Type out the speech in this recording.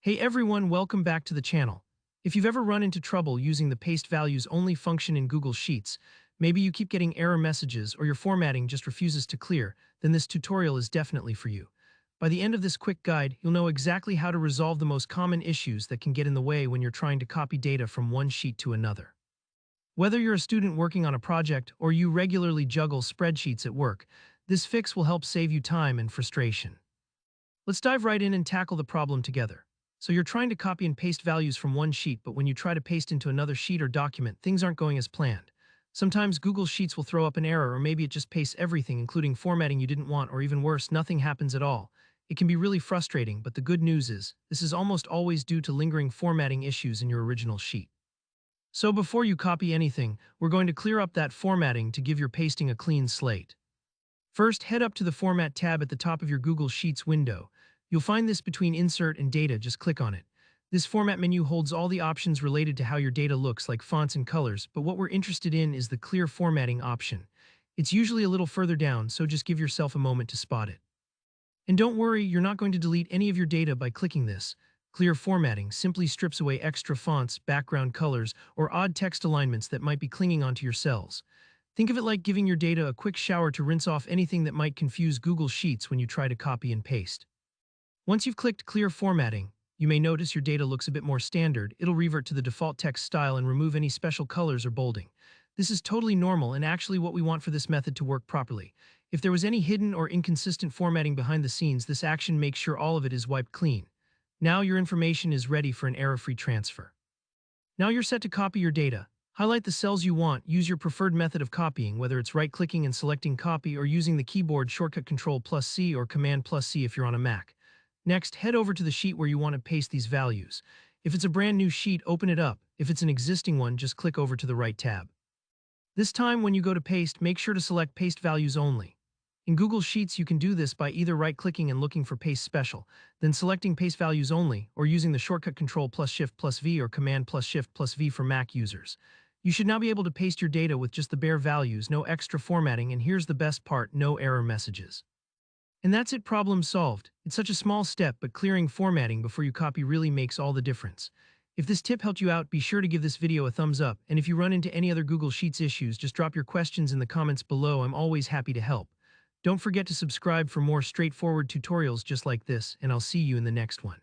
Hey everyone, welcome back to the channel. If you've ever run into trouble using the paste values only function in Google Sheets, maybe you keep getting error messages or your formatting just refuses to clear, then this tutorial is definitely for you. By the end of this quick guide, you'll know exactly how to resolve the most common issues that can get in the way when you're trying to copy data from one sheet to another. Whether you're a student working on a project or you regularly juggle spreadsheets at work, this fix will help save you time and frustration. Let's dive right in and tackle the problem together. So you're trying to copy and paste values from one sheet, but when you try to paste into another sheet or document, things aren't going as planned. Sometimes Google Sheets will throw up an error, or maybe it just pastes everything, including formatting you didn't want, or even worse, nothing happens at all. It can be really frustrating, but the good news is, this is almost always due to lingering formatting issues in your original sheet. So before you copy anything, we're going to clear up that formatting to give your pasting a clean slate. First, head up to the Format tab at the top of your Google Sheets window. You'll find this between Insert and Data, just click on it. This format menu holds all the options related to how your data looks, like fonts and colors, but what we're interested in is the Clear Formatting option. It's usually a little further down, so just give yourself a moment to spot it. And don't worry, you're not going to delete any of your data by clicking this. Clear Formatting simply strips away extra fonts, background colors, or odd text alignments that might be clinging onto your cells. Think of it like giving your data a quick shower to rinse off anything that might confuse Google Sheets when you try to copy and paste. Once you've clicked Clear Formatting, you may notice your data looks a bit more standard. It'll revert to the default text style and remove any special colors or bolding. This is totally normal and actually what we want for this method to work properly. If there was any hidden or inconsistent formatting behind the scenes, this action makes sure all of it is wiped clean. Now your information is ready for an error-free transfer. Now you're set to copy your data. Highlight the cells you want, use your preferred method of copying, whether it's right-clicking and selecting copy or using the keyboard shortcut Ctrl+C or Command+C if you're on a Mac. Next, head over to the sheet where you want to paste these values. If it's a brand new sheet, open it up. If it's an existing one, just click over to the right tab. This time, when you go to paste, make sure to select Paste Values Only. In Google Sheets, you can do this by either right-clicking and looking for Paste Special, then selecting Paste Values Only, or using the shortcut Ctrl+Shift+V or Command+Shift+V for Mac users. You should now be able to paste your data with just the bare values, no extra formatting, and here's the best part, no error messages. And that's it, problem solved. It's such a small step, but clearing formatting before you copy really makes all the difference. If this tip helped you out, be sure to give this video a thumbs up, and if you run into any other Google Sheets issues, just drop your questions in the comments below. I'm always happy to help. Don't forget to subscribe for more straightforward tutorials just like this, and I'll see you in the next one.